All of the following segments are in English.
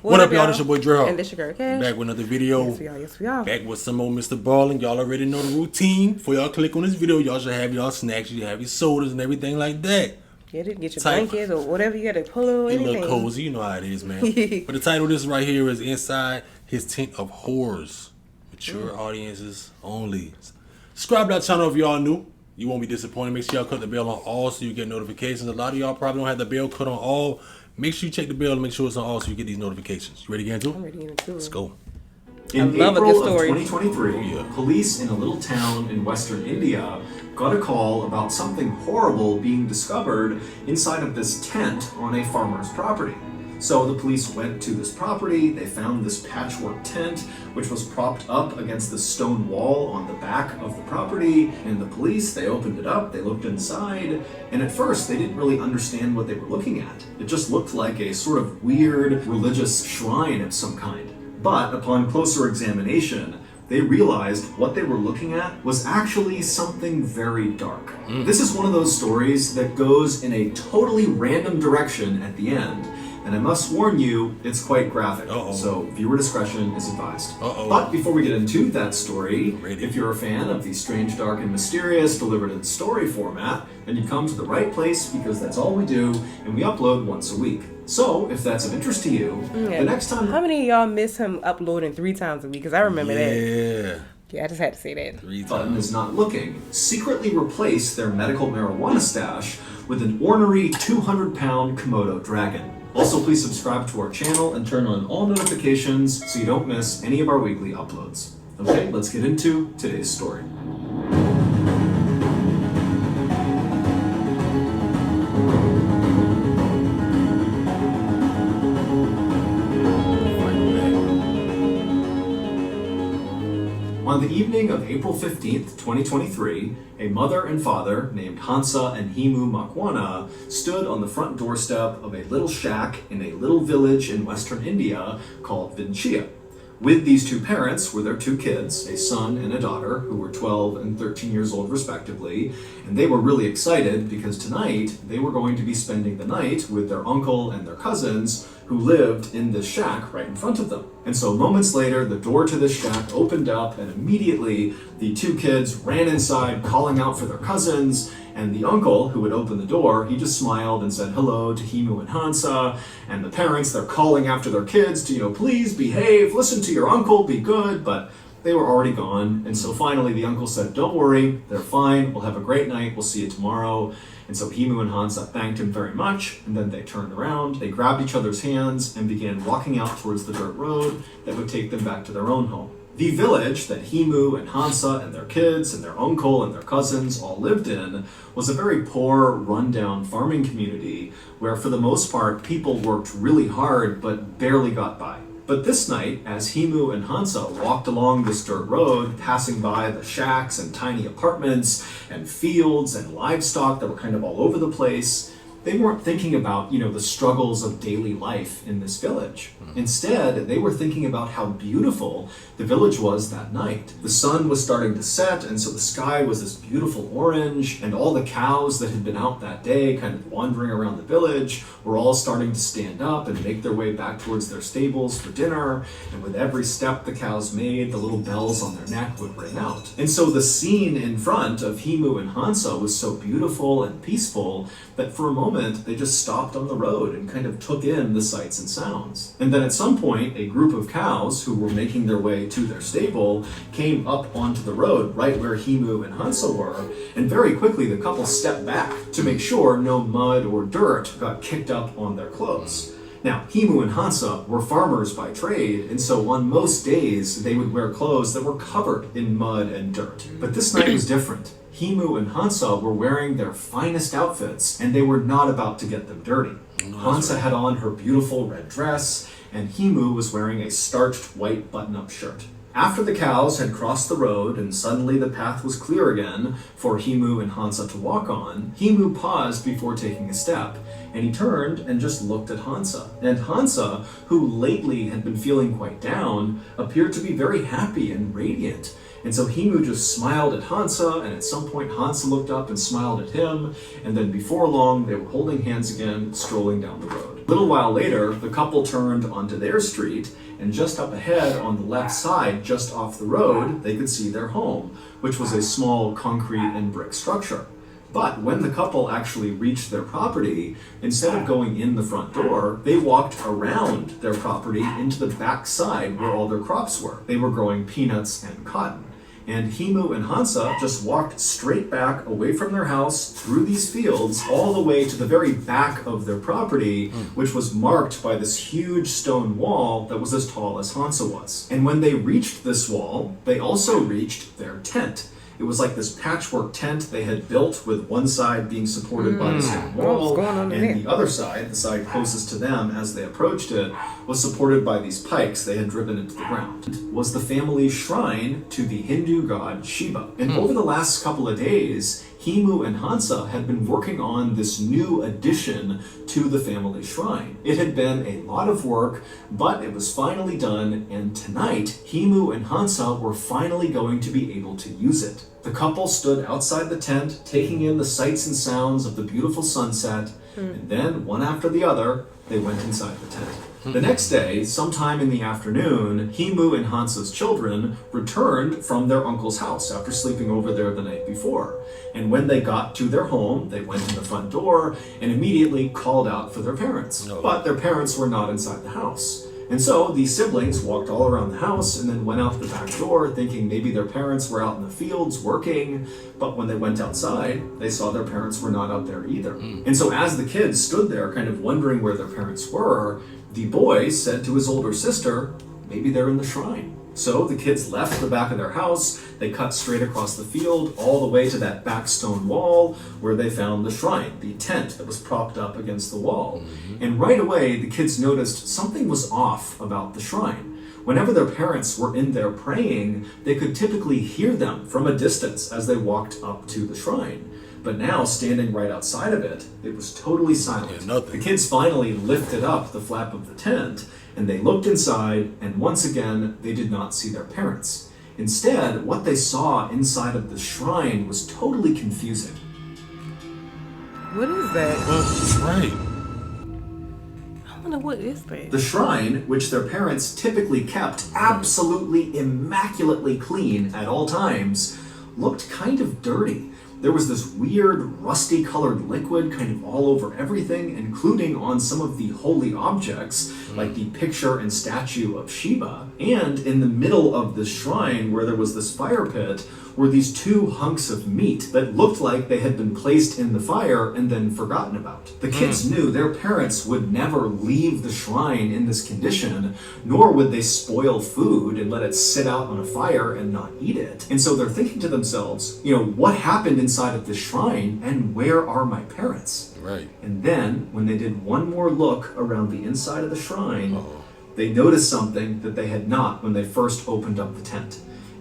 What up, y'all? This your boy Dreadhawk. And this your girl Cash. Back with another video. Yes, we are. Yes, we are. Back with some more MrBallen. Y'all already know the routine. Before y'all click on this video, y'all should have y'all snacks, you have your sodas and everything like that. Get your blankets or whatever you got to pull or anything. A little cozy, you know how it is, man. But the title of this right here is Inside His Tent of Horrors. Mature audiences only. Subscribe to our channel if y'all new. You won't be disappointed. Make sure y'all cut the bell on all so you get notifications. A lot of y'all probably don't have the bell cut on all. Make sure you check the bell and make sure it's on all so you get these notifications. You ready to get into it? I'm ready to get into it. Let's go. In April of 2023, police in a little town in western India got a call about something horrible being discovered inside of this tent on a farmer's property. So the police went to this property, they found this patchwork tent, which was propped up against the stone wall on the back of the property, and the police, they opened it up, they looked inside, and at first they didn't really understand what they were looking at. It just looked like a sort of weird religious shrine of some kind. But upon closer examination, they realized what they were looking at was actually something very dark. This is one of those stories that goes in a totally random direction at the end. And I must warn you, it's quite graphic, so viewer discretion is advised. But before we get into that story, if you're a fan of the strange, dark, and mysterious delivered in story format, then you've come to the right place because that's all we do, and we upload once a week. So, if that's of interest to you, the next time... How many of y'all miss him uploading 3 times a week? Because I remember that. Yeah, I just had to say that. 3 times. Button is not looking. Secretly replace their medical marijuana stash with an ornery 200-pound Komodo dragon. Also, please subscribe to our channel and turn on all notifications so you don't miss any of our weekly uploads. Okay, let's get into today's story. On the evening of April 15th, 2023, a mother and father named Hansa and Himu Makwana stood on the front doorstep of a little shack in a little village in western India called Vinchia. With these two parents were their 2 kids, a son and a daughter, who were 12 and 13 years old respectively, and they were really excited because tonight they were going to be spending the night with their uncle and their cousins who lived in this shack right in front of them. And so moments later, the door to this shack opened up and immediately the 2 kids ran inside calling out for their cousins, and the uncle who had opened the door, he just smiled and said hello to Himu and Hansa, and the parents, they're calling after their kids to, please behave, listen to your uncle, be good, but they were already gone. And so finally the uncle said, don't worry, they're fine, we'll have a great night, we'll see you tomorrow. And so Himu and Hansa thanked him very much, and then they turned around, they grabbed each other's hands, and began walking out towards the dirt road that would take them back to their own home. The village that Himu and Hansa and their kids and their uncle and their cousins all lived in was a very poor, rundown farming community where for the most part people worked really hard but barely got by. But this night, as Himu and Hansa walked along this dirt road, passing by the shacks and tiny apartments and fields and livestock that were kind of all over the place, they weren't thinking about, the struggles of daily life in this village. Instead, they were thinking about how beautiful the village was that night. The sun was starting to set, and so the sky was this beautiful orange, and all the cows that had been out that day, kind of wandering around the village, were all starting to stand up and make their way back towards their stables for dinner, and with every step the cows made, the little bells on their neck would ring out. And so the scene in front of Himu and Hansa was so beautiful and peaceful that for a moment they just stopped on the road and kind of took in the sights and sounds. And then at some point, a group of cows who were making their way to their stable came up onto the road right where Himu and Hansa were, and very quickly the couple stepped back to make sure no mud or dirt got kicked up on their clothes. Now, Himu and Hansa were farmers by trade, and so on most days they would wear clothes that were covered in mud and dirt. But this night was different. Himu and Hansa were wearing their finest outfits, and they were not about to get them dirty. Hansa had on her beautiful red dress, and Himu was wearing a starched white button-up shirt. After the cows had crossed the road and suddenly the path was clear again for Himu and Hansa to walk on, Himu paused before taking a step, and he turned and just looked at Hansa. And Hansa, who lately had been feeling quite down, appeared to be very happy and radiant. And so Himu just smiled at Hansa, and at some point Hansa looked up and smiled at him, and then before long they were holding hands again, strolling down the road. A little while later, the couple turned onto their street, and just up ahead on the left side, just off the road, they could see their home, which was a small concrete and brick structure. But when the couple actually reached their property, instead of going in the front door, they walked around their property into the back side where all their crops were. They were growing peanuts and cotton. And Himu and Hansa just walked straight back away from their house through these fields all the way to the very back of their property, which was marked by this huge stone wall that was as tall as Hansa was. And when they reached this wall, they also reached their tent. It was like this patchwork tent they had built with one side being supported by the stone wall, and the other side, the side closest to them as they approached it, was supported by these pikes they had driven into the ground. It was the family's shrine to the Hindu god Shiva. And over the last couple of days, Himu and Hansa had been working on this new addition to the family shrine. It had been a lot of work, but it was finally done, and tonight, Himu and Hansa were finally going to be able to use it. The couple stood outside the tent, taking in the sights and sounds of the beautiful sunset, and then, one after the other, they went inside the tent. The next day, sometime in the afternoon, Himu and Hansa's children returned from their uncle's house after sleeping over there the night before. And when they got to their home, they went in the front door and immediately called out for their parents. But their parents were not inside the house. And so these siblings walked all around the house and then went out the back door thinking maybe their parents were out in the fields working, but when they went outside, they saw their parents were not out there either. And so as the kids stood there kind of wondering where their parents were, the boy said to his older sister, maybe they're in the shrine. So the kids left the back of their house, they cut straight across the field, all the way to that back stone wall where they found the shrine, the tent that was propped up against the wall. And right away, the kids noticed something was off about the shrine. Whenever their parents were in there praying, they could typically hear them from a distance as they walked up to the shrine. But now, standing right outside of it, it was totally silent. The kids finally lifted up the flap of the tent, and they looked inside, and once again, they did not see their parents. Instead, what they saw inside of the shrine was totally confusing. What is that? Right. I wonder what is that. The shrine, which their parents typically kept absolutely immaculately clean at all times, looked kind of dirty. There was this weird, rusty-colored liquid kind of all over everything, including on some of the holy objects, like the picture and statue of Shiva. And in the middle of the shrine, where there was this fire pit, were these two hunks of meat that looked like they had been placed in the fire and then forgotten about. The kids knew their parents would never leave the shrine in this condition, nor would they spoil food and let it sit out on a fire and not eat it. And so they're thinking to themselves, what happened inside of this shrine, and where are my parents? Right. And then, when they did one more look around the inside of the shrine, they noticed something that they had not when they first opened up the tent.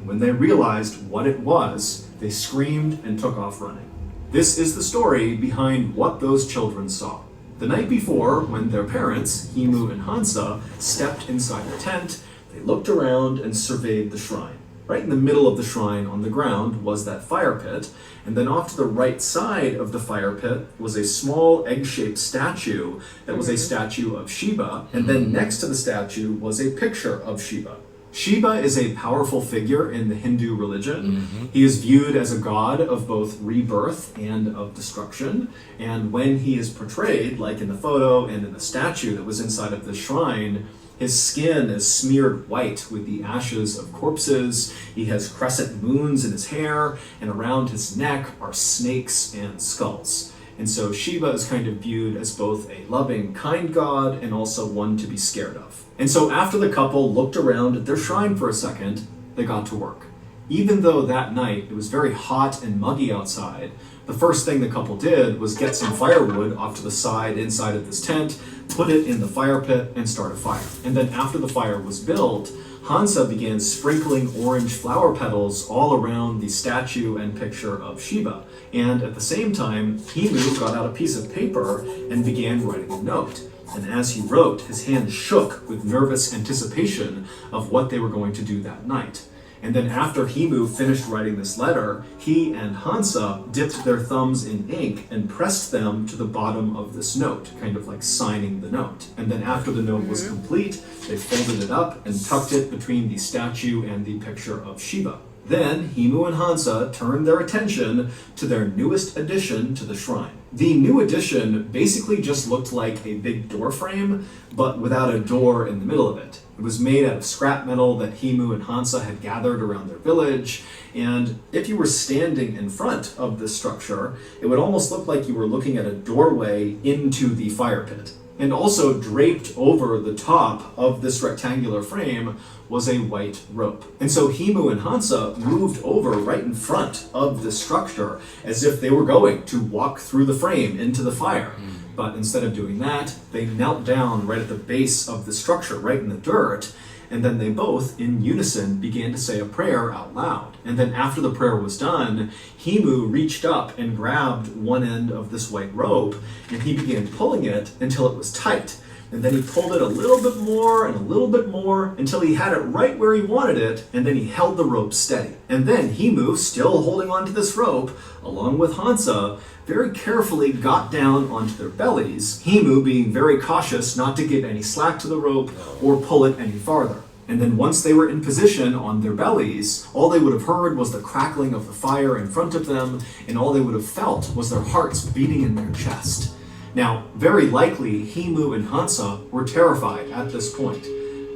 When they realized what it was, they screamed and took off running. This is the story behind what those children saw. The night before, when their parents, Himu and Hansa, stepped inside the tent, they looked around and surveyed the shrine. Right in the middle of the shrine on the ground was that fire pit, and then off to the right side of the fire pit was a small egg-shaped statue that was a statue of Shiva, and then next to the statue was a picture of Shiva. Shiva is a powerful figure in the Hindu religion. He is viewed as a god of both rebirth and of destruction. And when he is portrayed, like in the photo and in the statue that was inside of the shrine, his skin is smeared white with the ashes of corpses. He has crescent moons in his hair, and around his neck are snakes and skulls. And so Shiva is kind of viewed as both a loving, kind god and also one to be scared of. And so after the couple looked around at their shrine for a second, they got to work. Even though that night it was very hot and muggy outside, the first thing the couple did was get some firewood off to the side inside of this tent, put it in the fire pit, and start a fire. And then after the fire was built, Hansa began sprinkling orange flower petals all around the statue and picture of Shiva. And at the same time, Himu got out a piece of paper and began writing a note. And as he wrote, his hand shook with nervous anticipation of what they were going to do that night. And then after Himu finished writing this letter, he and Hansa dipped their thumbs in ink and pressed them to the bottom of this note, kind of like signing the note. And then after the note was complete, they folded it up and tucked it between the statue and the picture of Shiva. Then Himu and Hansa turned their attention to their newest addition to the shrine. The new addition basically just looked like a big door frame, but without a door in the middle of it. It was made out of scrap metal that Himu and Hansa had gathered around their village, and if you were standing in front of this structure, it would almost look like you were looking at a doorway into the fire pit. And also draped over the top of this rectangular frame was a white rope. And so Himu and Hansa moved over right in front of this structure as if they were going to walk through the frame into the fire. But instead of doing that, they knelt down right at the base of the structure, right in the dirt, and then they both, in unison, began to say a prayer out loud. And then after the prayer was done, Himu reached up and grabbed one end of this white rope, and he began pulling it until it was tight. And then he pulled it a little bit more and a little bit more until he had it right where he wanted it, and then he held the rope steady. And then Himu, still holding onto this rope, along with Hansa, very carefully got down onto their bellies, Himu being very cautious not to give any slack to the rope or pull it any farther. And then once they were in position on their bellies, all they would have heard was the crackling of the fire in front of them, and all they would have felt was their hearts beating in their chest. Now, very likely, Himu and Hansa were terrified at this point,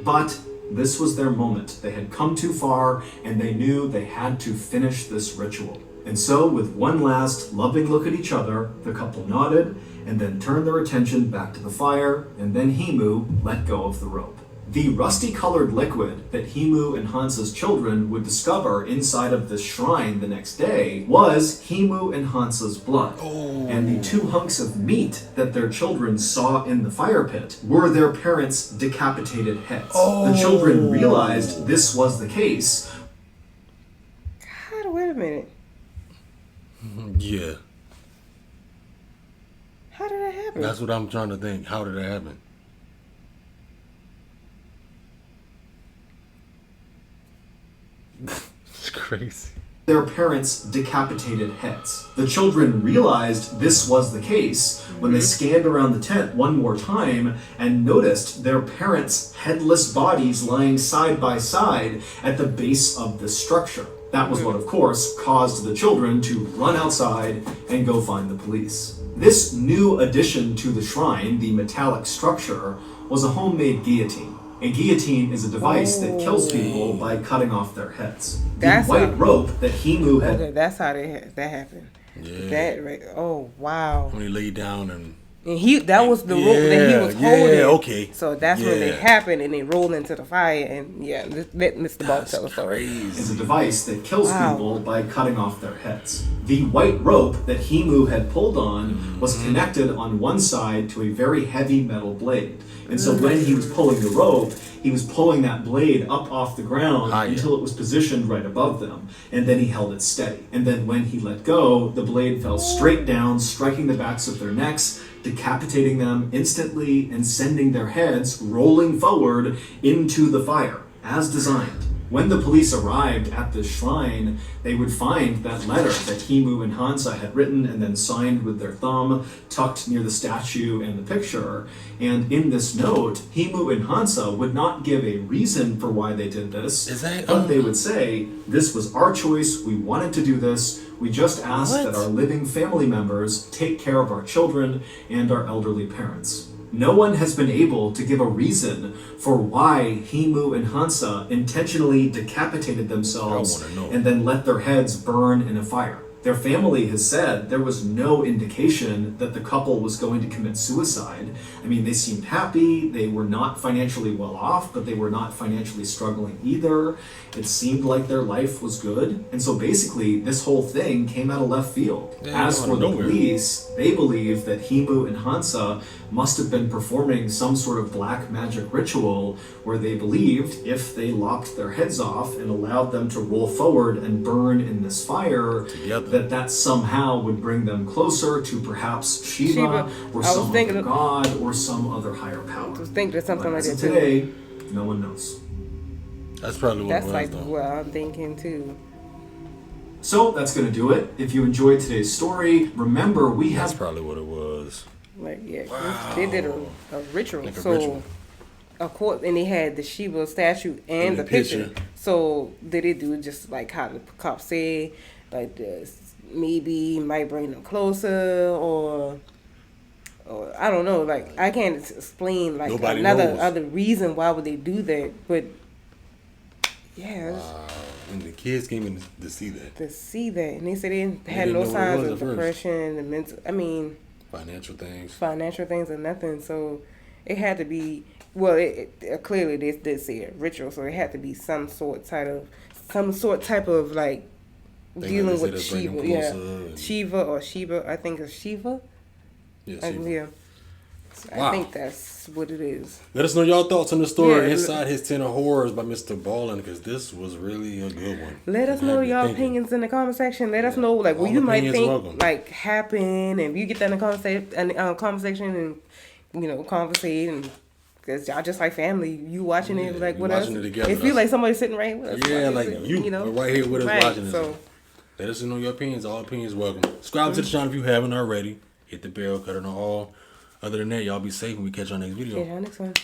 but this was their moment. They had come too far, and they knew they had to finish this ritual. And so, with one last loving look at each other, the couple nodded, and then turned their attention back to the fire, and then Himu let go of the rope. The rusty-colored liquid that Himu and Hansa's children would discover inside of this shrine the next day was Himu and Hansa's blood. And the two hunks of meat that their children saw in the fire pit were their parents' decapitated heads. The children realized this was the case. Wait a minute. Yeah. How did that happen? That's what I'm trying to think. How did that happen? It's crazy. Their parents' decapitated heads. The children realized this was the case when they scanned around the tent one more time and noticed their parents' headless bodies lying side by side at the base of the structure. That was what, of course, caused the children to run outside and go find the police. This new addition to the shrine, the metallic structure, was a homemade guillotine. A guillotine is a device that kills people by cutting off their heads. The white rope that Himu had... Okay, that's how that happened. Yeah. That right. Oh, wow. When he laid down and that was the rope that he was holding. Yeah, okay. So that's when it happened, and they rolled into the fire, and let MrBallen tell the story. Is a device that kills people by cutting off their heads. The white rope that Himu had pulled on was connected on one side to a very heavy metal blade. And so when he was pulling the rope, he was pulling that blade up off the ground until it was positioned right above them. And then he held it steady. And then when he let go, the blade fell straight down, striking the backs of their necks, decapitating them instantly and sending their heads rolling forward into the fire, as designed. When the police arrived at the shrine, they would find that letter that Himu and Hansa had written and then signed with their thumb, tucked near the statue and the picture. And in this note, Himu and Hansa would not give a reason for why they did this, but they would say, this was our choice, we wanted to do this, we just asked that our living family members take care of our children and our elderly parents. No one has been able to give a reason for why Himu and Hansa intentionally decapitated themselves and then let their heads burn in a fire. Their family has said there was no indication that the couple was going to commit suicide. I mean, they seemed happy, they were not financially well off, but they were not financially struggling either. It seemed like their life was good. And so basically, this whole thing came out of left field. As for the police, they believe that Himu and Hansa must have been performing some sort of black magic ritual where they believed if they lopped their heads off and allowed them to roll forward and burn in this fire, that somehow would bring them closer to perhaps Shiva or some other god or some other higher power. I was thinking of something like that today, no one knows. That's probably what That's it was, like though. what I'm thinking too. So that's going to do it. If you enjoyed today's story, remember we That's have probably what it was. Like they did a ritual. Like a so ritual. of course, and they had the Shiva statue and And the the picture. picture. So did they do just like how the cops say, like this maybe might bring them closer or I don't know. Like I can't explain like Nobody another knows. other reason why would they do that, but yeah. it's- And the kids came in to see that. To see that, and they said they had didn't no know what it signs was of at first. depression and mental. I mean, Financial things. financial things or nothing. So it had to be. Well, it clearly they did say a ritual, so it had to be some sort type of like They dealing gonna say with to bring Shiva. them Yeah, closer and- Shiva or Shiva. I think it's Shiva. Yeah, I, see. yeah. So Wow. I think that's what it is. Let us know your thoughts on the story Yeah, Inside His 10 of Horrors by MrBallen, because this was really a good one. Let us It had know me your thinking. opinions in the comment section. Let us know like All what you might opinions think welcome. like happened, and if you get that in the comment section and conversate and. Cause y'all just like family. You watching it Yeah, like we with us. watching it together. It feel like somebody sitting right with us. Yeah, watching like it, you are right here with us Right, watching this. so Let us know your opinions. All opinions welcome. Subscribe to the channel if you haven't already. Hit the bell, cut it on all. Other than that, y'all be safe and we catch you on next video. yeah, next one.